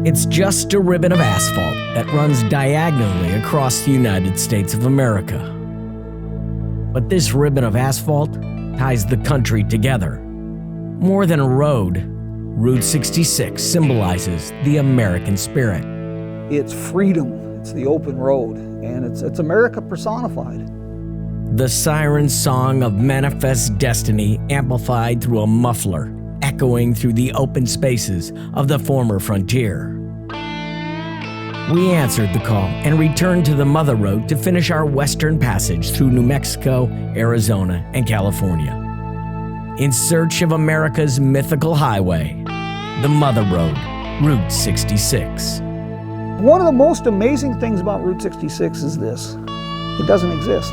It's just a ribbon of asphalt that runs diagonally across the United States of America. But this ribbon of asphalt ties the country together. More than a road, Route 66 symbolizes the American spirit. It's freedom, it's the open road, and it's America personified. The siren song of manifest destiny amplified through a muffler, echoing through the open spaces of the former frontier. We answered the call and returned to the Mother Road to finish our western passage through New Mexico, Arizona, and California. In search of America's mythical highway, the Mother Road, Route 66. One of the most amazing things about Route 66 is this: it doesn't exist.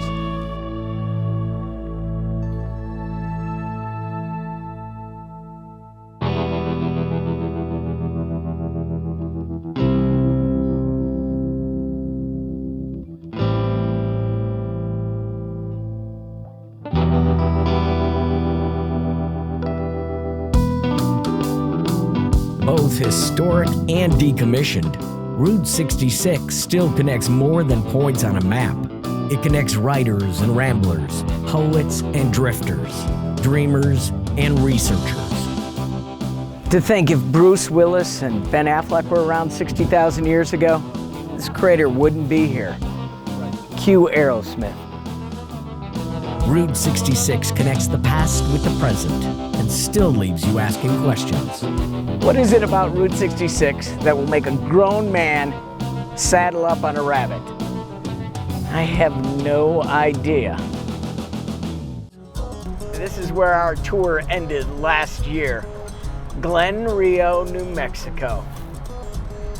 Both historic and decommissioned, Route 66 still connects more than points on a map. It connects writers and ramblers, poets and drifters, dreamers and researchers. To think if Bruce Willis and Ben Affleck were around 60,000 years ago, this crater wouldn't be here. Cue Aerosmith. Route 66 connects the past with the present and still leaves you asking questions. What is it about Route 66 that will make a grown man saddle up on a rabbit? I have no idea. This is where our tour ended last year, Glen Rio, New Mexico.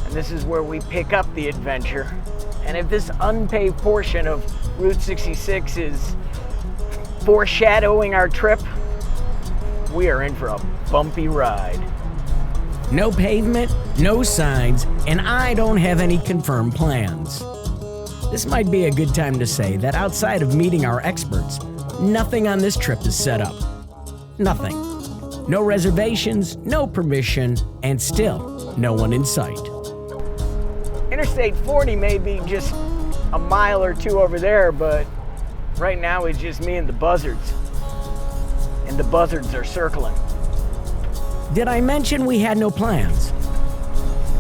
And this is where we pick up the adventure. And if this unpaved portion of Route 66 is foreshadowing our trip, we are in for a bumpy ride. No pavement, no signs, and I don't have any confirmed plans. This might be a good time to say that outside of meeting our experts, nothing on this trip is set up. Nothing. No reservations, no permission, and still no one in sight. Interstate 40 may be just a mile or two over there, but right now it's just me and the buzzards. And the buzzards are circling. Did I mention we had no plans?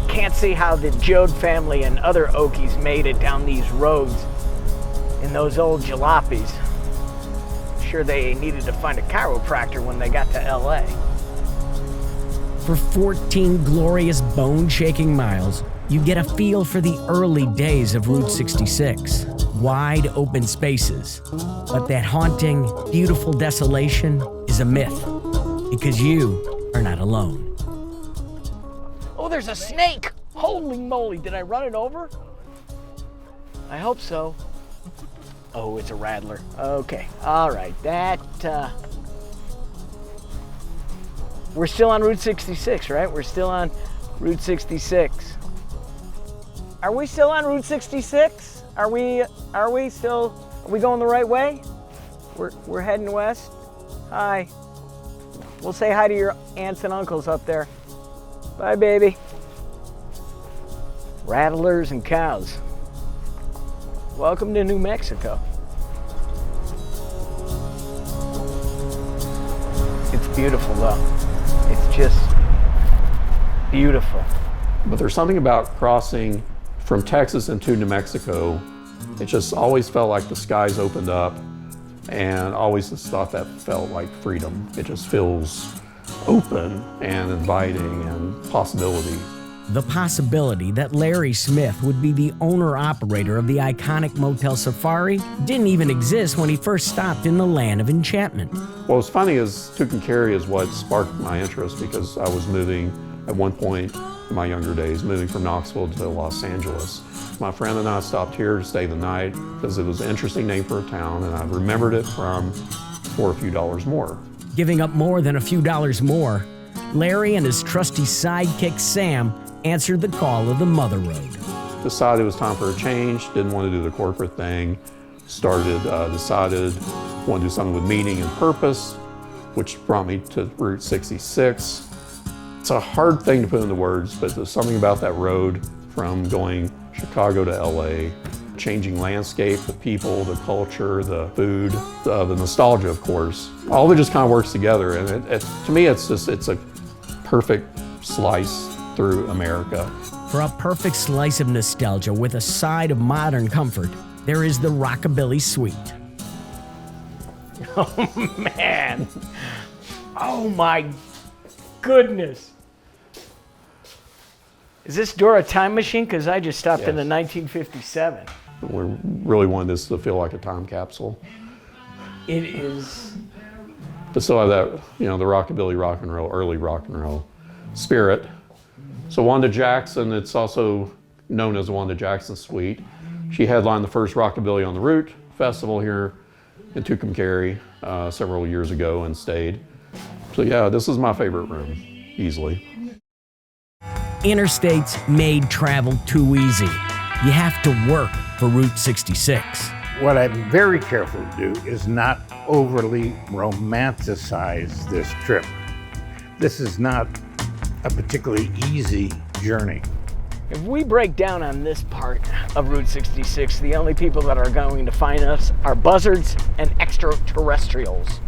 Can't see how the Jode family and other Okies made it down these roads in those old jalopies. Sure they needed to find a chiropractor when they got to LA. For 14 glorious bone-shaking miles, you get a feel for the early days of Route 66. Wide open spaces. But that haunting, beautiful desolation is a myth, because you are not alone. Oh, there's a snake! Holy moly, did I run it over? I hope so. Oh, it's a rattler. Okay, all right, we're still on Route 66, right? We're still on Route 66. Are we still on Route 66? Are we going the right way? We're heading west. Hi. We'll say hi to your aunts and uncles up there. Bye, baby. Rattlers and cows. Welcome to New Mexico. It's beautiful, though. It's just beautiful. But there's something about crossing from Texas into New Mexico. It just always felt like the skies opened up, and always this thought that felt like freedom. It just feels open and inviting and possibility. The possibility that Larry Smith would be the owner-operator of the iconic Motel Safari didn't even exist when he first stopped in the land of enchantment. What was funny is Tucumcari is what sparked my interest, because I was moving at one point in my younger days, moving from Knoxville to Los Angeles. My friend and I stopped here to stay the night because it was an interesting name for a town, and I remembered it for a few dollars more. Giving up more than a few dollars more, Larry and his trusty sidekick Sam answered the call of the Mother Road. Decided it was time for a change, didn't want to do the corporate thing, decided want to do something with meaning and purpose, which brought me to Route 66. It's a hard thing to put into words, but there's something about that road from going Chicago to LA, changing landscape, the people, the culture, the food, the nostalgia, of course. All of it just kind of works together, and to me, it's a perfect slice through America. For a perfect slice of nostalgia with a side of modern comfort, there is the Rockabilly Suite. Oh, man. Oh, my goodness. Is this door a time machine? Because I just stopped in the 1957. We really wanted this to feel like a time capsule. It is. But still have that, the rockabilly, rock and roll, early rock and roll spirit. So Wanda Jackson, it's also known as the Wanda Jackson Suite. She headlined the first Rockabilly on the Route festival here in Tucumcari several years ago and stayed. So yeah, this is my favorite room, easily. Interstates made travel too easy. You have to work for Route 66. What I'm very careful to do is not overly romanticize this trip. This is not a particularly easy journey. If we break down on this part of Route 66, the only people that are going to find us are buzzards and extraterrestrials.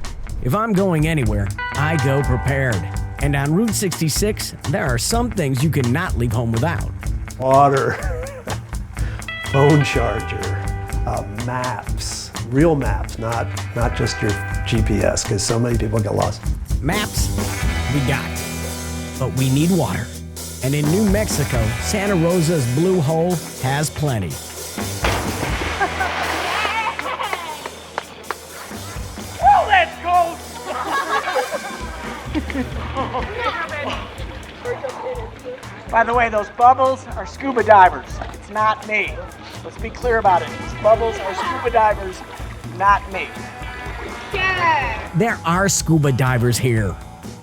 If I'm going anywhere, I go prepared. And on Route 66, there are some things you cannot leave home without. Water, phone charger, maps, real maps, not just your GPS, because so many people get lost. Maps, we got. But we need water. And in New Mexico, Santa Rosa's Blue Hole has plenty. Oh, that's cold! By the way, those bubbles are scuba divers. It's not me. Let's be clear about it. These bubbles are scuba divers, not me. There are scuba divers here.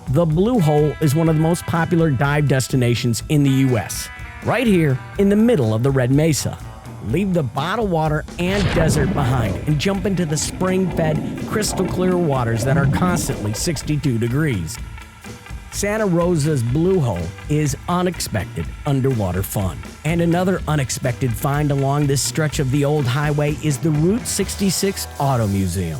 The Blue Hole is one of the most popular dive destinations in the U.S. Right here in the middle of the Red Mesa. Leave the bottled water and desert behind and jump into the spring-fed, crystal-clear waters that are constantly 62 degrees. Santa Rosa's Blue Hole is unexpected underwater fun. And another unexpected find along this stretch of the old highway is the Route 66 Auto Museum.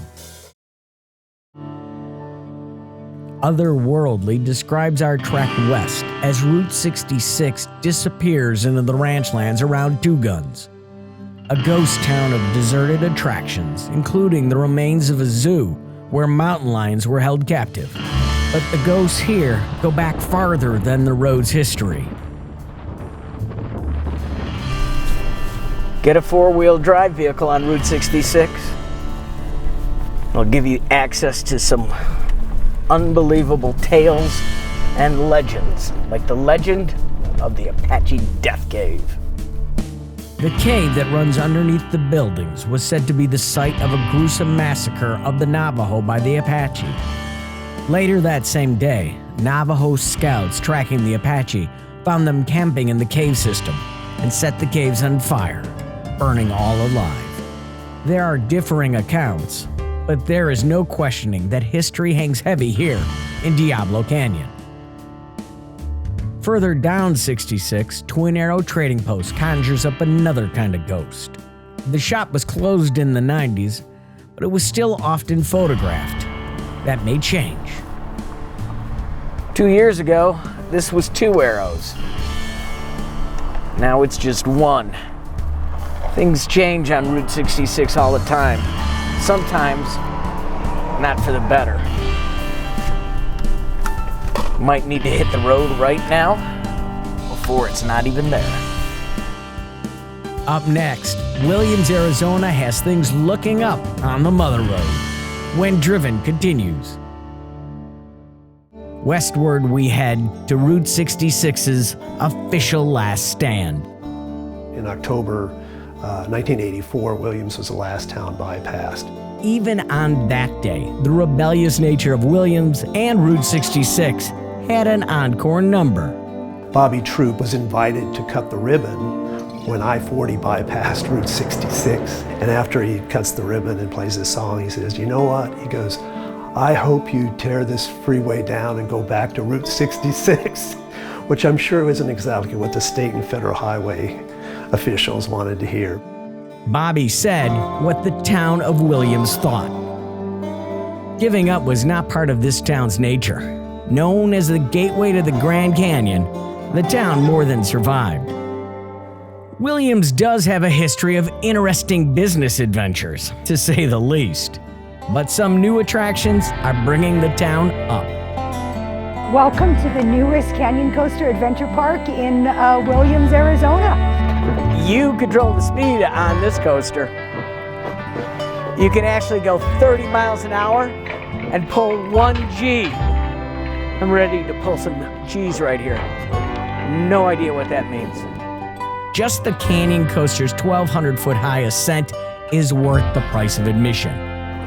Otherworldly describes our trek west as Route 66 disappears into the ranchlands around Two Guns, a ghost town of deserted attractions, including the remains of a zoo where mountain lions were held captive. But the ghosts here go back farther than the road's history. Get a four-wheel drive vehicle on Route 66. It'll give you access to some unbelievable tales and legends, like the legend of the Apache Death Cave. The cave that runs underneath the buildings was said to be the site of a gruesome massacre of the Navajo by the Apache. Later that same day, Navajo scouts tracking the Apache found them camping in the cave system and set the caves on fire, burning all alive. There are differing accounts, but there is no questioning that history hangs heavy here in Diablo Canyon. Further down 66, Twin Arrow Trading Post conjures up another kind of ghost. The shop was closed in the 90s, but it was still often photographed. That may change. 2 years ago, this was 2 arrows. Now it's just 1. Things change on Route 66 all the time. Sometimes, not for the better. Might need to hit the road right now before it's not even there. Up next, Williams, Arizona has things looking up on the Mother Road. When Driven continues. Westward we head to Route 66's official last stand. In October 1984, Williams was the last town bypassed. Even on that day, the rebellious nature of Williams and Route 66 had an encore number. Bobby Troop was invited to cut the ribbon when I-40 bypassed Route 66. And after he cuts the ribbon and plays this song, he says, "You know what?" He goes, "I hope you tear this freeway down and go back to Route 66. which I'm sure isn't exactly what the state and federal highway officials wanted to hear. Bobby said what the town of Williams thought. Giving up was not part of this town's nature. Known as the gateway to the Grand Canyon, the town more than survived. Williams does have a history of interesting business adventures, to say the least. But some new attractions are bringing the town up. Welcome to the newest Canyon Coaster Adventure Park in Williams, Arizona. You control the speed on this coaster. You can actually go 30 miles an hour and pull 1 G. I'm ready to pull some G's right here. No idea what that means. Just the Canyon Coaster's 1,200-foot high ascent is worth the price of admission.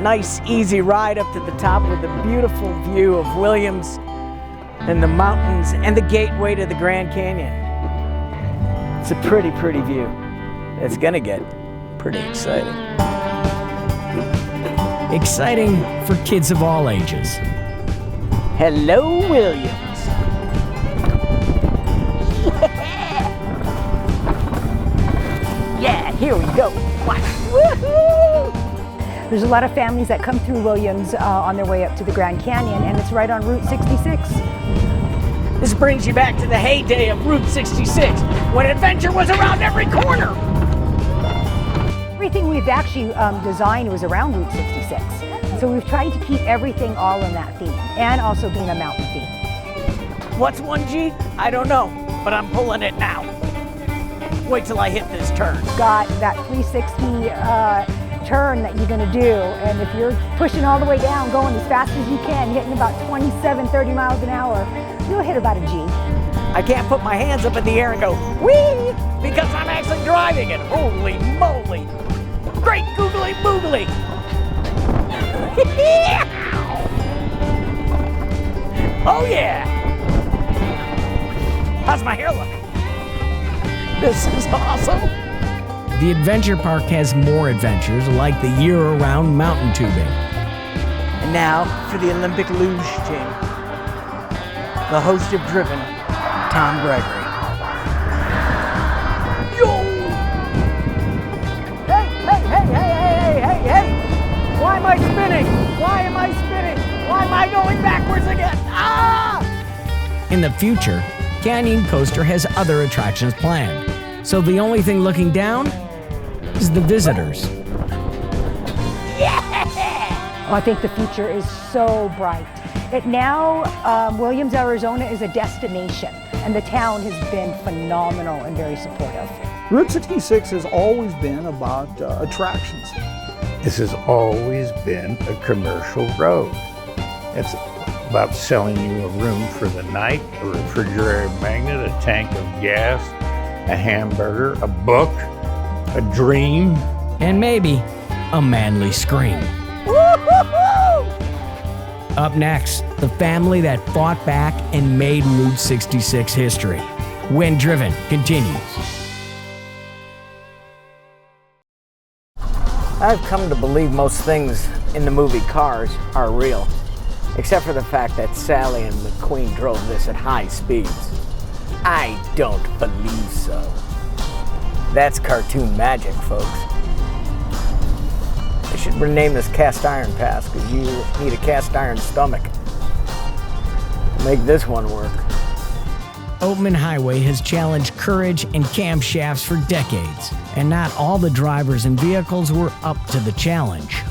Nice, easy ride up to the top with a beautiful view of Williams and the mountains and the gateway to the Grand Canyon. It's a pretty, pretty view. It's gonna get pretty exciting. Exciting for kids of all ages. Hello, Williams. Yeah, here we go. Woohoo! There's a lot of families that come through Williams on their way up to the Grand Canyon, and it's right on Route 66. This brings you back to the heyday of Route 66, when adventure was around every corner. Everything we've actually designed was around Route 66. So we've tried to keep everything all in that theme, and also being a mountain theme. What's 1G? I don't know, but I'm pulling it now. Wait till I hit this turn. Got that 360 turn that you're gonna do, and if you're pushing all the way down, going as fast as you can, hitting about 27, 30 miles an hour, you'll hit about a G. I can't put my hands up in the air and go, whee, because I'm actually driving it. Holy moly. Great googly boogly. Oh yeah. How's my hair look? This is awesome. The adventure park has more adventures like the year-round mountain tubing. And now for the Olympic luge team. The host of Driven, Tom Gregory. Yo! Hey! Why am I spinning? Why am I spinning? Why am I going backwards again? Ah! In the future, Canyon Coaster has other attractions planned. So the only thing looking down is the visitors. Oh, I think the future is so bright. Williams, Arizona is a destination, and the town has been phenomenal and very supportive. Route 66 has always been about attractions. This has always been a commercial road. It's about selling you a room for the night, a refrigerator magnet, a tank of gas, a hamburger, a book, a dream, and maybe a manly scream. Up next, the family that fought back and made Route 66 history. When Driven continues. I've come to believe most things in the movie Cars are real, except for the fact that Sally and McQueen drove this at high speeds. I don't believe so. That's cartoon magic, folks. I should rename this Cast Iron Pass, because you need a cast iron stomach to make this one work. Oatman Highway has challenged courage and camshafts for decades, and not all the drivers and vehicles were up to the challenge.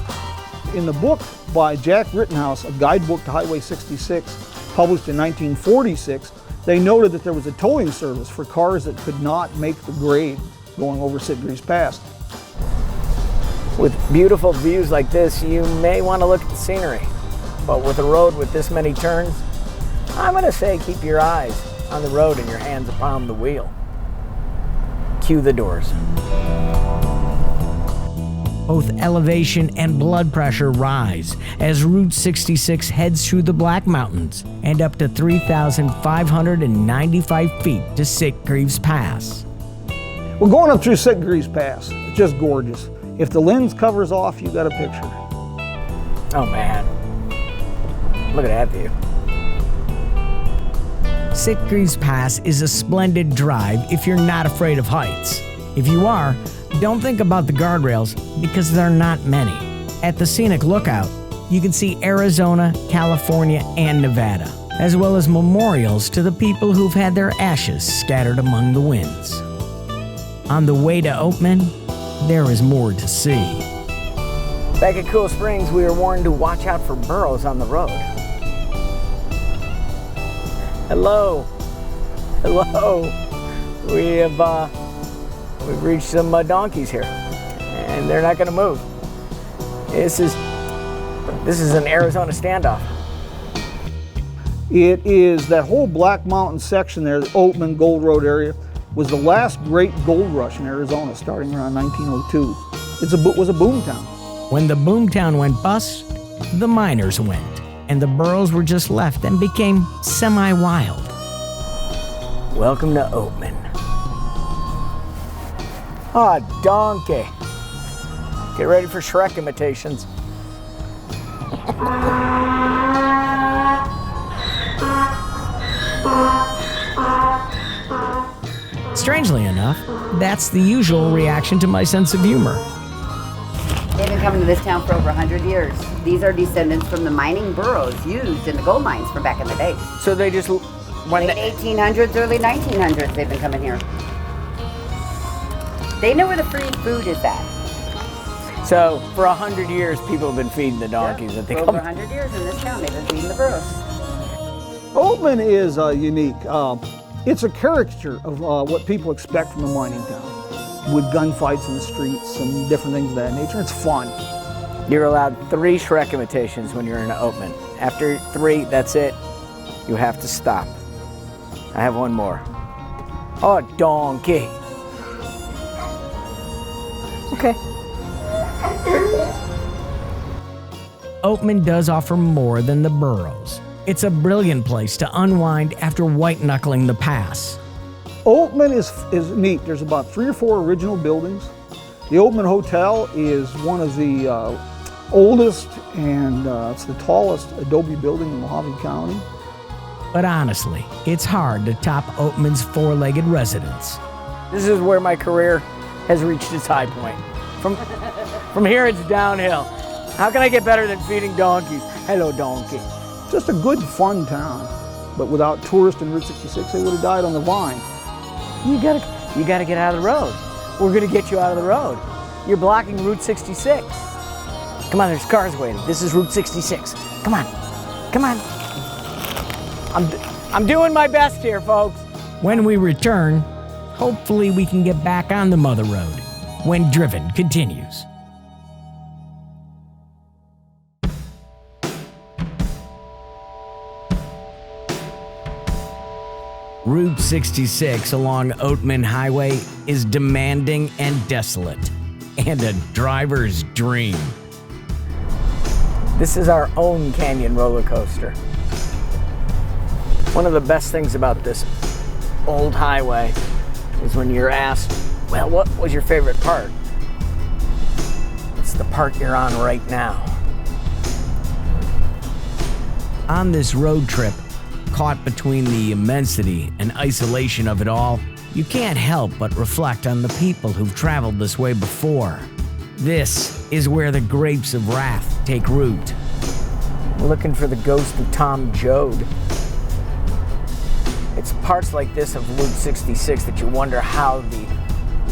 In the book by Jack Rittenhouse, A Guidebook to Highway 66, published in 1946, they noted that there was a towing service for cars that could not make the grade going over Sitgreaves Pass. With beautiful views like this, you may want to look at the scenery. But with a road with this many turns, I'm going to say keep your eyes on the road and your hands upon the wheel. Cue the doors. Both elevation and blood pressure rise as Route 66 heads through the Black Mountains and up to 3,595 feet to Sitgreaves Pass. We're going up through Sitgreaves Pass. It's just gorgeous. If the lens covers off, you got a picture. Oh man, look at that view. Sitgreaves Pass is a splendid drive if you're not afraid of heights. If you are, don't think about the guardrails because there are not many. At the scenic lookout, you can see Arizona, California, and Nevada, as well as memorials to the people who've had their ashes scattered among the winds. On the way to Oatman, there is more to see. Back at Cool Springs, we were warned to watch out for burros on the road. Hello. Hello. We've reached some donkeys here, and they're not going to move. This is an Arizona standoff. It is that whole Black Mountain section there, the Oatman Gold Road area, was the last great gold rush in Arizona starting around 1902. It was a boom town. When the boomtown went bust, the miners went, and the burros were just left and became semi-wild. Welcome to Oatman. Ah, donkey. Get ready for Shrek imitations. Strangely enough, that's the usual reaction to my sense of humor. They've been coming to this town for over 100 years. These are descendants from the mining burros used in the gold mines from back in the day. So they just... Late 1800s, early 1900s, they've been coming here. They know where the free food is at. So for 100 years, people have been feeding the donkeys. That they For come. over 100 years in this town, they've been feeding the burros. Oatman is unique. It's a caricature of what people expect from a mining town, with gunfights in the streets and different things of that nature. It's fun. You're allowed 3 Shrek imitations when you're in Oatman. After 3, that's it. You have to stop. I have one more. Oh, donkey. Okay. Oatman does offer more than the burros. It's a brilliant place to unwind after white-knuckling the pass. Oatman is neat. There's about 3 or 4 original buildings. The Oatman Hotel is one of the oldest and it's the tallest adobe building in Mojave County. But honestly, it's hard to top Oatman's 4-legged residence. This is where my career has reached its high point. From here, it's downhill. How can I get better than feeding donkeys? Hello, donkey. Just a good, fun town. But without tourists in Route 66, they would have died on the vine. You gotta get out of the road. We're gonna get you out of the road. You're blocking Route 66. Come on, there's cars waiting. This is Route 66. Come on, come on. I'm doing my best here, folks. When we return, hopefully we can get back on the Mother Road when Driven continues. Route 66 along Oatman Highway is demanding and desolate, and a driver's dream. This is our own canyon roller coaster. One of the best things about this old highway is when you're asked, well, what was your favorite part? It's the part you're on right now. On this road trip, caught between the immensity and isolation of it all, you can't help but reflect on the people who've traveled this way before. This is where the grapes of wrath take root. Looking for the ghost of Tom Joad. It's parts like this of Route 66 that you wonder how the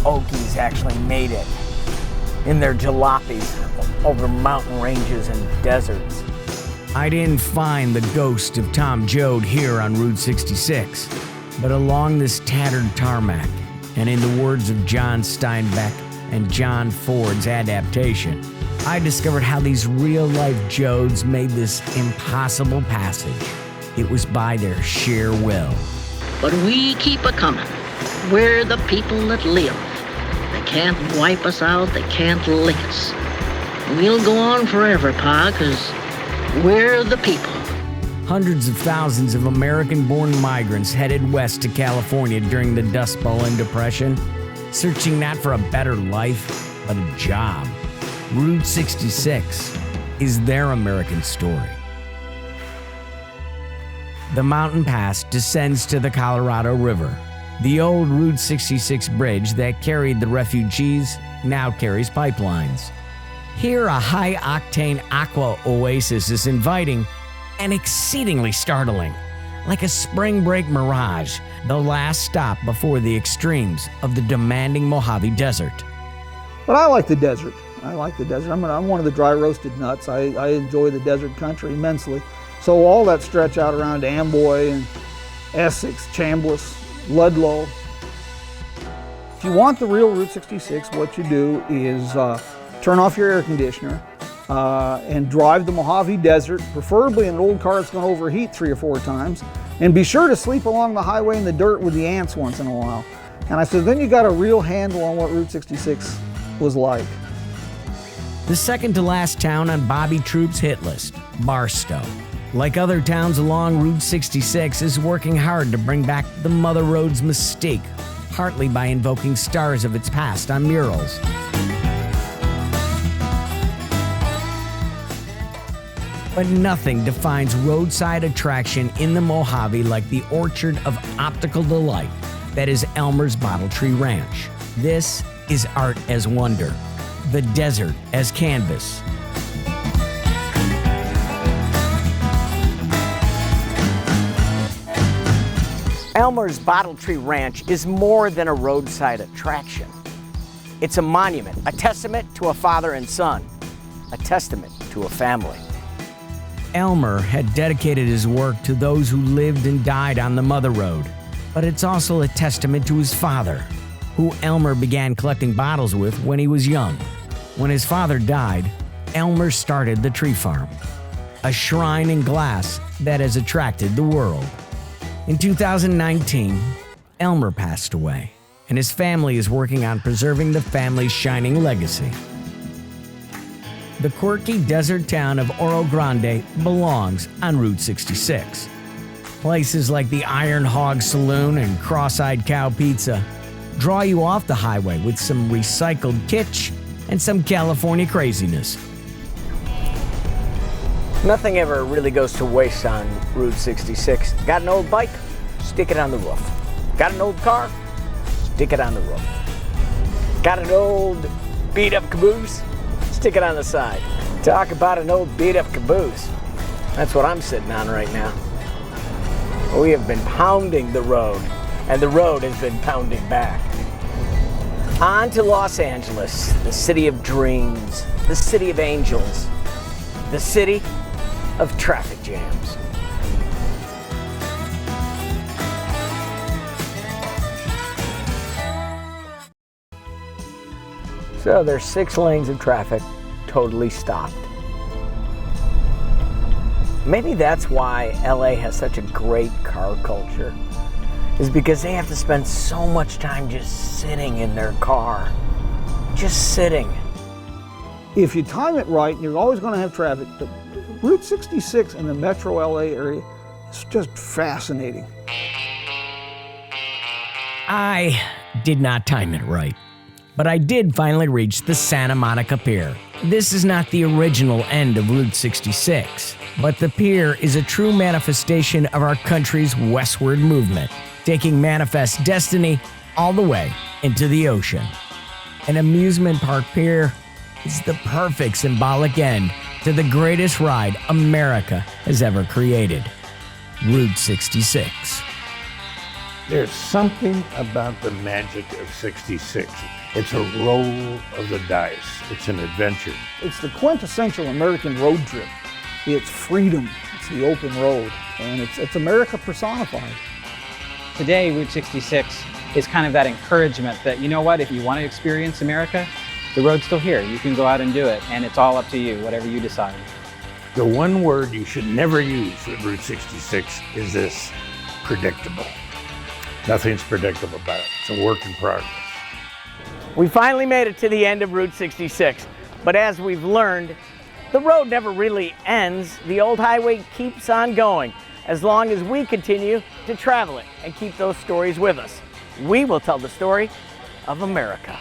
Okies actually made it in their jalopies over mountain ranges and deserts. I didn't find the ghost of Tom Joad here on Route 66, but along this tattered tarmac, and in the words of John Steinbeck and John Ford's adaptation, I discovered how these real-life Joads made this impossible passage. It was by their sheer will. But we keep a-comin'. We're the people that live. They can't wipe us out, they can't lick us. We'll go on forever, Pa, 'cause we're the people. Hundreds of thousands of American-born migrants headed west to California during the Dust Bowl and Depression, searching not for a better life, but a job. Route 66 is their American story. the mountain pass descends to the Colorado River. The old Route 66 bridge that carried the refugees now carries pipelines. Here, a high-octane aqua oasis is inviting and exceedingly startling, like a spring break mirage, the last stop before the extremes of the demanding Mojave Desert. But I like the desert. I like the desert. I'm one of the dry roasted nuts. I enjoy the desert country immensely. So all that stretch out around Amboy and Essex, Chambliss, Ludlow. If you want the real Route 66, what you do is turn off your air conditioner and drive the Mojave Desert, preferably in an old car that's going to overheat 3 or 4 times, and be sure to sleep along the highway in the dirt with the ants once in a while. And I said, then you got a real handle on what Route 66 was like. The second to last town on Bobby Troupe's hit list, Barstow. Like other towns along Route 66, is working hard to bring back the Mother Road's mystique, partly by invoking stars of its past on murals. But nothing defines roadside attraction in the Mojave like the orchard of optical delight that is Elmer's Bottle Tree Ranch. This is art as wonder, the desert as canvas. Elmer's Bottle Tree Ranch is more than a roadside attraction. It's a monument, a testament to a father and son, a testament to a family. Elmer had dedicated his work to those who lived and died on the Mother Road, but it's also a testament to his father, who Elmer began collecting bottles with when he was young. When his father died, Elmer started the tree farm, a shrine in glass that has attracted the world. In 2019, Elmer passed away, and his family is working on preserving the family's shining legacy. The quirky desert town of Oro Grande belongs on Route 66. Places like the Iron Hog Saloon and Cross-Eyed Cow Pizza draw you off the highway with some recycled kitsch and some California craziness. Nothing ever really goes to waste on Route 66. Got an old bike? Stick it on the roof. Got an old car? Stick it on the roof. Got an old beat-up caboose? Stick it on the side. Talk about an old beat-up caboose. That's what I'm sitting on right now. We have been pounding the road, and the road has been pounding back. On to Los Angeles, the city of dreams, the city of angels, the city of traffic jams. So there's 6 lanes of traffic totally stopped. Maybe that's why LA has such a great car culture, is because they have to spend so much time just sitting in their car, just sitting. If you time it right, you're always going to have traffic, but Route 66 in the metro LA area is just fascinating. I did not time it right, but I did finally reach the Santa Monica Pier. This is not the original end of Route 66, but the pier is a true manifestation of our country's westward movement, taking manifest destiny all the way into the ocean. An amusement park pier is the perfect symbolic end to the greatest ride America has ever created, Route 66. There's something about the magic of 66. It's a roll of the dice. It's an adventure. It's the quintessential American road trip. It's freedom, it's the open road, and it's America personified. Today, Route 66 is kind of that encouragement that, you know what, if you want to experience America, the road's still here. You can go out and do it, and it's all up to you, whatever you decide. The one word you should never use at Route 66 is this: predictable. Nothing's predictable about it. It's a work in progress. We finally made it to the end of Route 66, but as we've learned, the road never really ends. The old highway keeps on going as long as we continue to travel it and keep those stories with us. We will tell the story of America.